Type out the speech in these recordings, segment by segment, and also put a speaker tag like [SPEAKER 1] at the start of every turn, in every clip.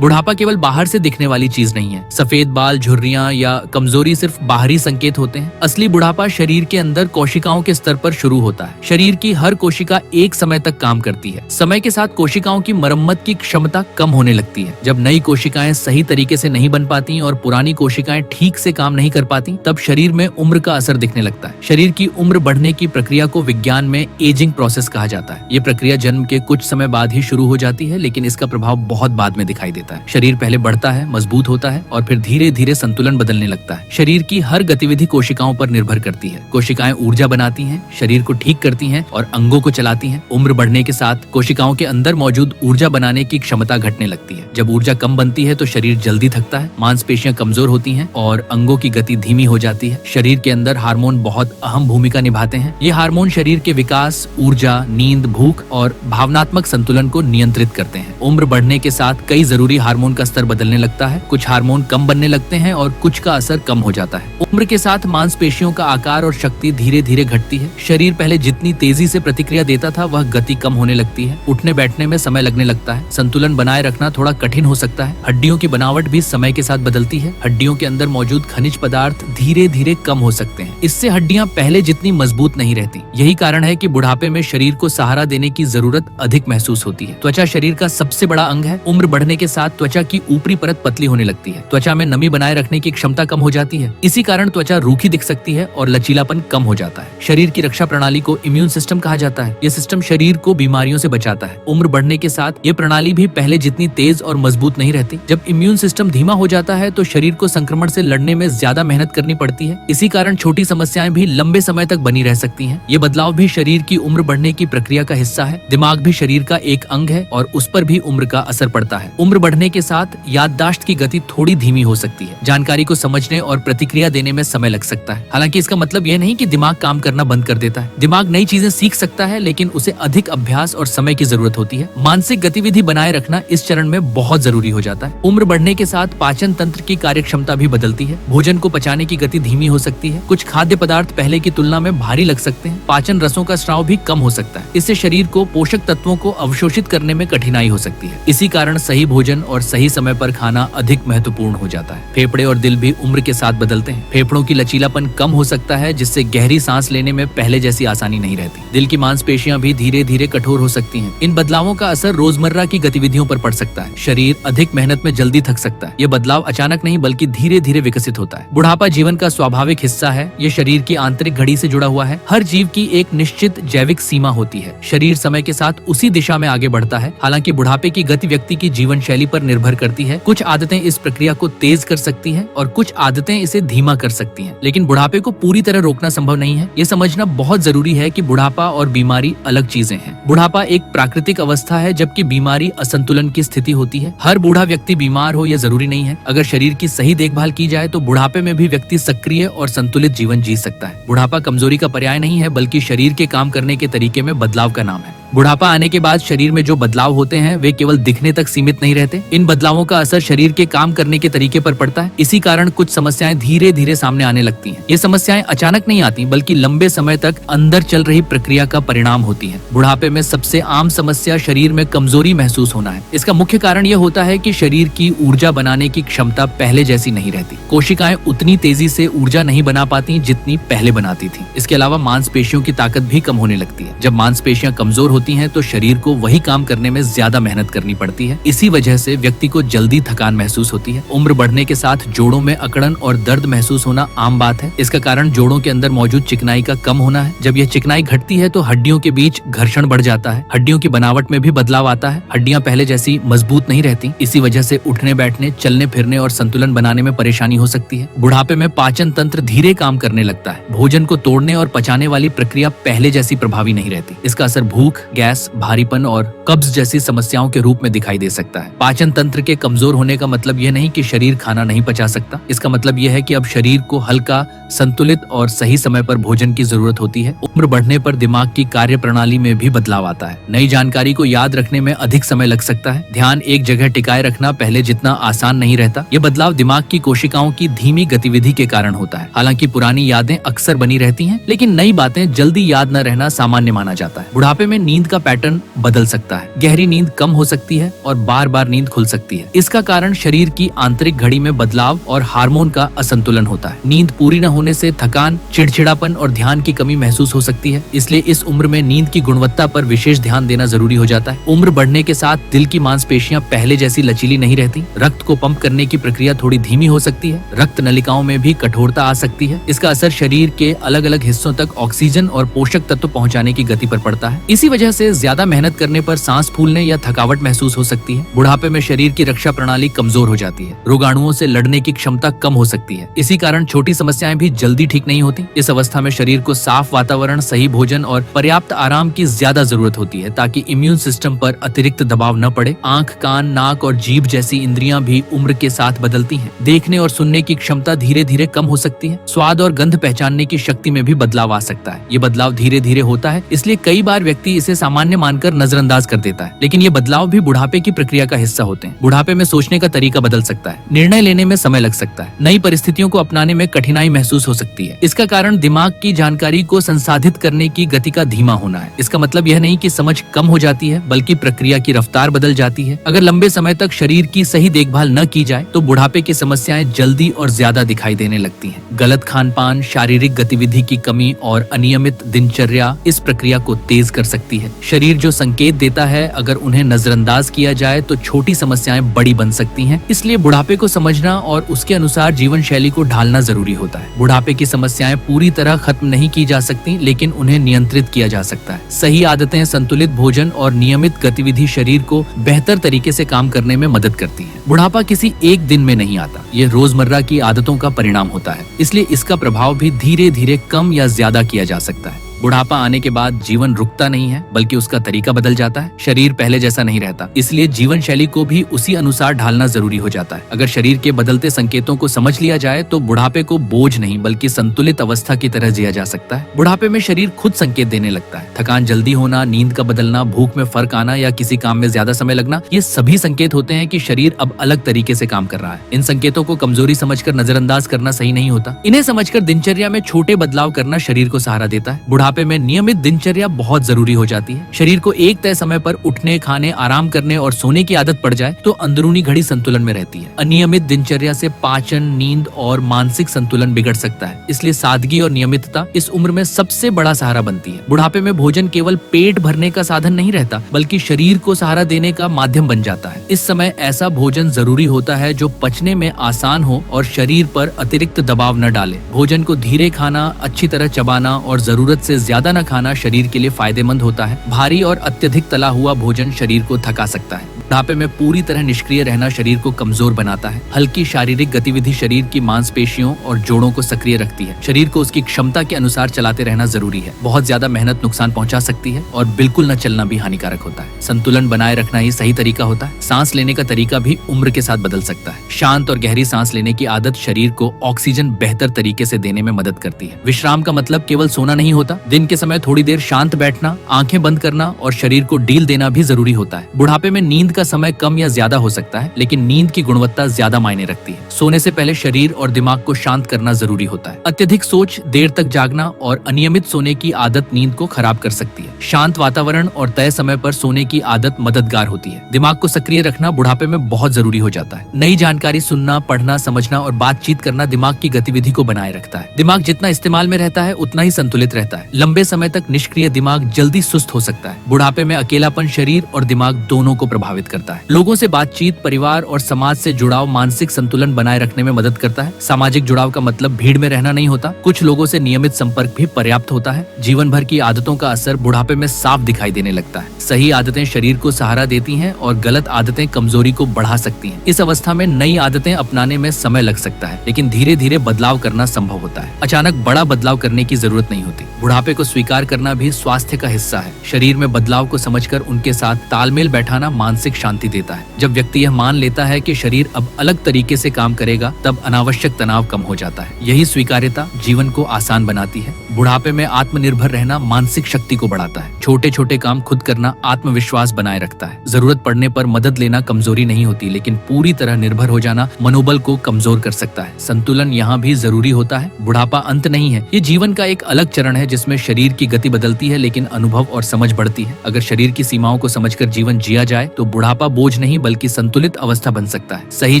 [SPEAKER 1] बुढ़ापा केवल बाहर से दिखने वाली चीज नहीं है। सफेद बाल, झुर्रियां या कमजोरी सिर्फ बाहरी संकेत होते हैं। असली बुढ़ापा शरीर के अंदर कोशिकाओं के स्तर पर शुरू होता है। शरीर की हर कोशिका एक समय तक काम करती है। समय के साथ कोशिकाओं की मरम्मत की क्षमता कम होने लगती है। जब नई कोशिकाएं सही तरीके से नहीं बन पाती और पुरानी कोशिकाएं ठीक से काम नहीं कर पाती, तब शरीर में उम्र का असर दिखने लगता है। शरीर की उम्र बढ़ने की प्रक्रिया को विज्ञान में एजिंग प्रोसेस कहा जाता है। ये प्रक्रिया जन्म के कुछ समय बाद ही शुरू हो जाती है, लेकिन इसका प्रभाव बहुत बाद में दिखाई देता है। शरीर पहले बढ़ता है, मजबूत होता है और फिर धीरे धीरे संतुलन बदलने लगता है। शरीर की हर गतिविधि कोशिकाओं पर निर्भर करती है। कोशिकाएं ऊर्जा बनाती हैं, शरीर को ठीक करती हैं और अंगों को चलाती हैं। उम्र बढ़ने के साथ कोशिकाओं के अंदर मौजूद ऊर्जा बनाने की क्षमता घटने लगती है। जब ऊर्जा कम बनती है तो शरीर जल्दी थकता है, मांसपेशियां कमजोर होती हैं और अंगों की गति धीमी हो जाती है। शरीर के अंदर हार्मोन बहुत अहम भूमिका निभाते हैं। ये हार्मोन शरीर के विकास, ऊर्जा, नींद, भूख और भावनात्मक संतुलन को नियंत्रित करते हैं। उम्र बढ़ने के साथ कई जरूरी हार्मोन का स्तर बदलने लगता है। कुछ हार्मोन कम बनने लगते हैं और कुछ का असर कम हो जाता है। उम्र के साथ मांसपेशियों का आकार और शक्ति धीरे धीरे घटती है। शरीर पहले जितनी तेजी से प्रतिक्रिया देता था, वह गति कम होने लगती है। उठने बैठने में समय लगने लगता है। संतुलन बनाए रखना थोड़ा कठिन हो सकता है। हड्डियों की बनावट भी समय के साथ बदलती है। हड्डियों के अंदर मौजूद खनिज पदार्थ धीरे धीरे कम हो सकते हैं। इससे हड्डियां पहले जितनी मजबूत नहीं रहती। यही कारण है कि बुढ़ापे में शरीर को सहारा देने की जरूरत अधिक महसूस होती है। त्वचा शरीर का सबसे बड़ा अंग है। उम्र बढ़ने के साथ त्वचा की ऊपरी परत पतली होने लगती है। त्वचा में नमी बनाए रखने की क्षमता कम हो जाती है। इसी कारण त्वचा रूखी दिख सकती है और लचीलापन कम हो जाता है। शरीर की रक्षा प्रणाली को इम्यून सिस्टम कहा जाता है। यह सिस्टम शरीर को बीमारियों से बचाता है। उम्र बढ़ने के साथ ये प्रणाली भी पहले जितनी तेज और मजबूत नहीं रहती। जब इम्यून सिस्टम धीमा हो जाता है तो शरीर को संक्रमण से लड़ने में ज्यादा मेहनत करनी पड़ती है। इसी कारण छोटी समस्याएं भी लंबे समय तक बनी रह सकती हैं। ये बदलाव भी शरीर की उम्र बढ़ने की प्रक्रिया का हिस्सा है। दिमाग भी शरीर का एक अंग है और उस पर भी उम्र का असर पड़ता है। उम्र बढ़ने के साथ याददाश्त की गति थोड़ी धीमी हो सकती है। जानकारी को समझने और प्रतिक्रिया देने में समय लग सकता है। हालांकि इसका मतलब यह नहीं कि दिमाग काम करना बंद कर देता है। दिमाग नई चीजें सीख सकता है, लेकिन उसे अधिक अभ्यास और समय की जरूरत होती है। मानसिक गतिविधि बनाए रखना इस चरण में बहुत जरूरी हो जाता है। उम्र बढ़ने के साथ पाचन तंत्र की कार्यक्षमता भी बदलती है। भोजन को पचाने की गति धीमी हो सकती है। कुछ खाद्य पदार्थ पहले की तुलना में भारी लग सकते हैं। पाचन रसों का स्राव भी कम हो सकता है। इससे शरीर को पोषक तत्वों को अवशोषित करने में कठिनाई हो सकती है। इसी कारण सही भोजन और सही समय पर खाना अधिक महत्वपूर्ण हो जाता है। फेफड़े और दिल भी उम्र के साथ बदलते हैं। फेफड़ों की लचीलापन कम हो सकता है, जिससे गहरी सांस लेने में पहले जैसी आसानी नहीं रहती। दिल की मांसपेशियां भी धीरे धीरे कठोर हो सकती हैं। इन बदलावों का असर रोजमर्रा की गतिविधियों पर पड़ सकता है। शरीर अधिक मेहनत में जल्दी थक सकता है। ये बदलाव अचानक नहीं बल्कि धीरे धीरे विकसित होता है। बुढ़ापा जीवन का स्वाभाविक हिस्सा है। ये शरीर की आंतरिक घड़ी से जुड़ा हुआ है। हर जीव की एक निश्चित जैविक सीमा होती है। शरीर समय के साथ उसी दिशा में आगे बढ़ता है। हालांकि बुढ़ापे की गति व्यक्ति की जीवन शैली पर निर्भर करती है। कुछ आदतें इस प्रक्रिया को तेज कर सकती हैं और कुछ आदतें इसे धीमा कर सकती हैं। लेकिन बुढ़ापे को पूरी तरह रोकना संभव नहीं है। ये समझना बहुत जरूरी है कि बुढ़ापा और बीमारी अलग चीजें हैं। बुढ़ापा एक प्राकृतिक अवस्था है, जबकि बीमारी असंतुलन की स्थिति होती है। हर बूढ़ा व्यक्ति बीमार हो यह जरूरी नहीं है। अगर शरीर की सही देखभाल की जाए तो बुढ़ापे में भी व्यक्ति सक्रिय और संतुलित जीवन जी सकता है। बुढ़ापा कमजोरी का पर्याय नहीं है, बल्कि शरीर के काम करने के तरीके में बदलाव का नाम है। बुढ़ापा आने के बाद शरीर में जो बदलाव होते हैं वे केवल दिखने तक सीमित नहीं रहते। इन बदलावों का असर शरीर के काम करने के तरीके पर पड़ता है। इसी कारण कुछ समस्याएं धीरे धीरे सामने आने लगती हैं। ये समस्याएं अचानक नहीं आती, बल्कि लंबे समय तक अंदर चल रही प्रक्रिया का परिणाम होती हैं। बुढ़ापे में सबसे आम समस्या शरीर में कमजोरी महसूस होना है। इसका मुख्य कारण यह होता है कि शरीर की ऊर्जा बनाने की क्षमता पहले जैसी नहीं रहती। कोशिकाएं उतनी तेजी से ऊर्जा नहीं बना पाती जितनी पहले बनाती थी। इसके अलावा मांसपेशियों की ताकत भी कम होने लगती है। जब मांसपेशियां कमजोर होती हैं तो शरीर को वही काम करने में ज्यादा मेहनत करनी पड़ती है। इसी वजह से व्यक्ति को जल्दी थकान महसूस होती है। उम्र बढ़ने के साथ जोड़ों में अकड़न और दर्द महसूस होना आम बात है। इसका कारण जोड़ों के अंदर मौजूद चिकनाई का कम होना है। जब यह चिकनाई घटती है तो हड्डियों के बीच घर्षण बढ़ जाता है। हड्डियों की बनावट में भी बदलाव आता है। हड्डियां पहले जैसी मजबूत नहीं रहती। इसी वजह से उठने बैठने, चलने फिरने और संतुलन बनाने में परेशानी हो सकती है। बुढ़ापे में पाचन तंत्र धीरे काम करने लगता है। भोजन को तोड़ने और पचाने वाली प्रक्रिया पहले जैसी प्रभावी नहीं रहती। इसका असर भूख, गैस, भारीपन और कब्ज जैसी समस्याओं के रूप में दिखाई दे सकता है। पाचन तंत्र के कमजोर होने का मतलब यह नहीं कि शरीर खाना नहीं पचा सकता। इसका मतलब यह है कि अब शरीर को हल्का, संतुलित और सही समय पर भोजन की जरूरत होती है। उम्र बढ़ने पर दिमाग की कार्य प्रणाली में भी बदलाव आता है। नई जानकारी को याद रखने में अधिक समय लग सकता है। ध्यान एक जगह टिकाए रखना पहले जितना आसान नहीं रहता। ये बदलाव दिमाग की कोशिकाओं की धीमी गतिविधि के कारण होता है। हालांकि पुरानी यादें अक्सर बनी रहती हैं, लेकिन नई बातें जल्दी याद न रहना सामान्य माना जाता है। बुढ़ापे में नींद नींद का पैटर्न बदल सकता है। गहरी नींद कम हो सकती है और बार बार नींद खुल सकती है। इसका कारण शरीर की आंतरिक घड़ी में बदलाव और हार्मोन का असंतुलन होता है। नींद पूरी न होने से थकान, चिड़चिड़ापन और ध्यान की कमी महसूस हो सकती है। इसलिए इस उम्र में नींद की गुणवत्ता पर विशेष ध्यान देना जरूरी हो जाता है। उम्र बढ़ने के साथ दिल की मांसपेशियां पहले जैसी लचीली नहीं रहती। रक्त को पंप करने की प्रक्रिया थोड़ी धीमी हो सकती है। रक्त नलिकाओं में भी कठोरता आ सकती है। इसका असर शरीर के अलग अलग हिस्सों तक ऑक्सीजन और पोषक तत्व पहुंचाने की गति पर पड़ता है। इसी वजह से ज्यादा मेहनत करने पर सांस फूलने या थकावट महसूस हो सकती है। बुढ़ापे में शरीर की रक्षा प्रणाली कमजोर हो जाती है। रोगाणुओं से लड़ने की क्षमता कम हो सकती है। इसी कारण छोटी समस्याएं भी जल्दी ठीक नहीं होती। इस अवस्था में शरीर को साफ वातावरण, सही भोजन और पर्याप्त आराम की ज्यादा जरूरत होती है ताकि इम्यून सिस्टम पर अतिरिक्त दबाव न पड़े। आंख, कान, नाक और जीभ जैसी इंद्रियां भी उम्र के साथ बदलती हैं। देखने और सुनने की क्षमता धीरे धीरे कम हो सकती है। स्वाद और गंध पहचानने की शक्ति में भी बदलाव आ सकता है। ये बदलाव धीरे धीरे होता है, इसलिए कई बार व्यक्ति इसे सामान्य मानकर नजरअंदाज कर देता है। लेकिन ये बदलाव भी बुढ़ापे की प्रक्रिया का हिस्सा होते हैं। बुढ़ापे में सोचने का तरीका बदल सकता है। निर्णय लेने में समय लग सकता है। नई परिस्थितियों को अपनाने में कठिनाई महसूस हो सकती है। इसका कारण दिमाग की जानकारी को संसाधित करने की गति का धीमा होना है। इसका मतलब यह नहीं कि समझ कम हो जाती है, बल्कि प्रक्रिया की रफ्तार बदल जाती है। अगर लंबे समय तक शरीर की सही देखभाल न की जाए तो बुढ़ापे की समस्याएं जल्दी और ज्यादा दिखाई देने लगती हैं। गलत खान-पान, शारीरिक गतिविधि की कमी और अनियमित दिनचर्या इस प्रक्रिया को तेज कर सकती है। शरीर जो संकेत देता है, अगर उन्हें नजरअंदाज किया जाए तो छोटी समस्याएं बड़ी बन सकती हैं। इसलिए बुढ़ापे को समझना और उसके अनुसार जीवन शैली को ढालना जरूरी होता है। बुढ़ापे की समस्याएं पूरी तरह खत्म नहीं की जा सकती, लेकिन उन्हें नियंत्रित किया जा सकता है। सही आदतें, संतुलित भोजन और नियमित गतिविधि शरीर को बेहतर तरीके से काम करने में मदद करती है। बुढ़ापा किसी एक दिन में नहीं आता, ये रोजमर्रा की आदतों का परिणाम होता है। इसलिए इसका प्रभाव भी धीरे धीरे कम या ज्यादा किया जा सकता है। बुढ़ापा आने के बाद जीवन रुकता नहीं है, बल्कि उसका तरीका बदल जाता है। शरीर पहले जैसा नहीं रहता, इसलिए जीवन शैली को भी उसी अनुसार ढालना जरूरी हो जाता है। अगर शरीर के बदलते संकेतों को समझ लिया जाए तो बुढ़ापे को बोझ नहीं, बल्कि संतुलित अवस्था की तरह जिया जा सकता है। बुढ़ापे में शरीर खुद संकेत देने लगता है। थकान जल्दी होना, नींद का बदलना, भूख में फर्क आना या किसी काम में ज्यादा समय लगना, ये सभी संकेत होते हैं कि शरीर अब अलग तरीके से काम कर रहा है। इन संकेतों को कमजोरी समझकर नजरअंदाज करना सही नहीं होता। इन्हें समझकर दिनचर्या में छोटे बदलाव करना शरीर को सहारा देता है। बुढ़ापे में नियमित दिनचर्या बहुत जरूरी हो जाती है। शरीर को एक तय समय पर उठने, खाने, आराम करने और सोने की आदत पड़ जाए तो अंदरूनी घड़ी संतुलन में रहती है। अनियमित दिनचर्या से पाचन, नींद और मानसिक संतुलन बिगड़ सकता है। इसलिए सादगी और नियमितता इस उम्र में सबसे बड़ा सहारा बनती है। बुढ़ापे में भोजन केवल पेट भरने का साधन नहीं रहता, बल्कि शरीर को सहारा देने का माध्यम बन जाता है। इस समय ऐसा भोजन जरूरी होता है जो पचने में आसान हो और शरीर पर अतिरिक्त दबाव न डाले। भोजन को धीरे खाना, अच्छी तरह चबाना और जरूरत से ज्यादा न खाना शरीर के लिए फायदेमंद होता है। भारी और अत्यधिक तला हुआ भोजन शरीर को थका सकता है। बुढ़ापे में पूरी तरह निष्क्रिय रहना शरीर को कमजोर बनाता है। हल्की शारीरिक गतिविधि शरीर की मांसपेशियों और जोड़ों को सक्रिय रखती है। शरीर को उसकी क्षमता के अनुसार चलाते रहना जरूरी है। बहुत ज्यादा मेहनत नुकसान पहुंचा सकती है और बिल्कुल न चलना भी हानिकारक होता है। संतुलन बनाए रखना ही सही तरीका होता है। सांस लेने का तरीका भी उम्र के साथ बदल सकता है। शांत और गहरी सांस लेने की आदत शरीर को ऑक्सीजन बेहतर तरीके से देने में मदद करती है। विश्राम का मतलब केवल सोना नहीं होता। दिन के समय थोड़ी देर शांत बैठना, आंखें बंद करना और शरीर को ढील देना भी जरूरी होता है। बुढ़ापे में नींद का समय कम या ज्यादा हो सकता है, लेकिन नींद की गुणवत्ता ज्यादा मायने रखती है। सोने से पहले शरीर और दिमाग को शांत करना जरूरी होता है। अत्यधिक सोच, देर तक जागना और अनियमित सोने की आदत नींद को खराब कर सकती है। शांत वातावरण और तय समय पर सोने की आदत मददगार होती है। दिमाग को सक्रिय रखना बुढ़ापे में बहुत जरूरी हो जाता है। नई जानकारी सुनना, पढ़ना, समझना और बातचीत करना दिमाग की गतिविधि को बनाए रखता है। दिमाग जितना इस्तेमाल में रहता है, उतना ही संतुलित रहता है। लंबे समय तक निष्क्रिय दिमाग जल्दी सुस्त हो सकता है। बुढ़ापे में अकेलापन शरीर और दिमाग दोनों को प्रभावित करता है। लोगों से बातचीत, परिवार और समाज से जुड़ाव मानसिक संतुलन बनाए रखने में मदद करता है। सामाजिक जुड़ाव का मतलब भीड़ में रहना नहीं होता। कुछ लोगों से नियमित संपर्क भी पर्याप्त होता है। जीवन भर की आदतों का असर बुढ़ापे में साफ दिखाई देने लगता है। सही आदतें शरीर को सहारा देती हैं और गलत आदतें कमजोरी को बढ़ा सकती हैं। इस अवस्था में नई आदतें अपनाने में समय लग सकता है, लेकिन धीरे धीरे बदलाव करना संभव होता है। अचानक बड़ा बदलाव करने की जरूरत नहीं होती। बुढ़ापे को स्वीकार करना भी स्वास्थ्य का हिस्सा है। शरीर में बदलाव को समझकर उनके साथ तालमेल बैठाना मानसिक मानसिक शांति देता है। जब व्यक्ति यह मान लेता है कि शरीर अब अलग तरीके से काम करेगा, तब अनावश्यक तनाव कम हो जाता है। यही स्वीकार्यता जीवन को आसान बनाती है। बुढ़ापे में आत्मनिर्भर रहना मानसिक शक्ति को बढ़ाता है। छोटे छोटे काम खुद करना आत्मविश्वास बनाए रखता है। जरूरत पड़ने पर मदद लेना कमजोरी नहीं होती, लेकिन पूरी तरह निर्भर हो जाना मनोबल को कमजोर कर सकता है। संतुलन यहाँ भी जरूरी होता है। बुढ़ापा अंत नहीं है, ये जीवन का एक अलग चरण है जिसमें शरीर की गति बदलती है, लेकिन अनुभव और समझ बढ़ती है। अगर शरीर की सीमाओं को समझकर जीवन जिया जाए तो बुढ़ापा बोझ नहीं बल्कि संतुलित अवस्था बन सकता है। सही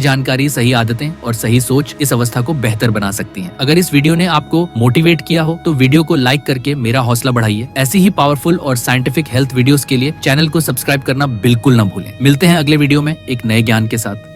[SPEAKER 1] जानकारी, सही आदतें और सही सोच इस अवस्था को बेहतर बना सकती हैं। अगर इस वीडियो ने आपको मोटिवेट किया हो तो वीडियो को लाइक करके मेरा हौसला बढ़ाइए। ऐसी ही पावरफुल और साइंटिफिक हेल्थ वीडियोस के लिए चैनल को सब्सक्राइब करना बिल्कुल न भूलें। मिलते हैं अगले वीडियो में एक नए ज्ञान के साथ।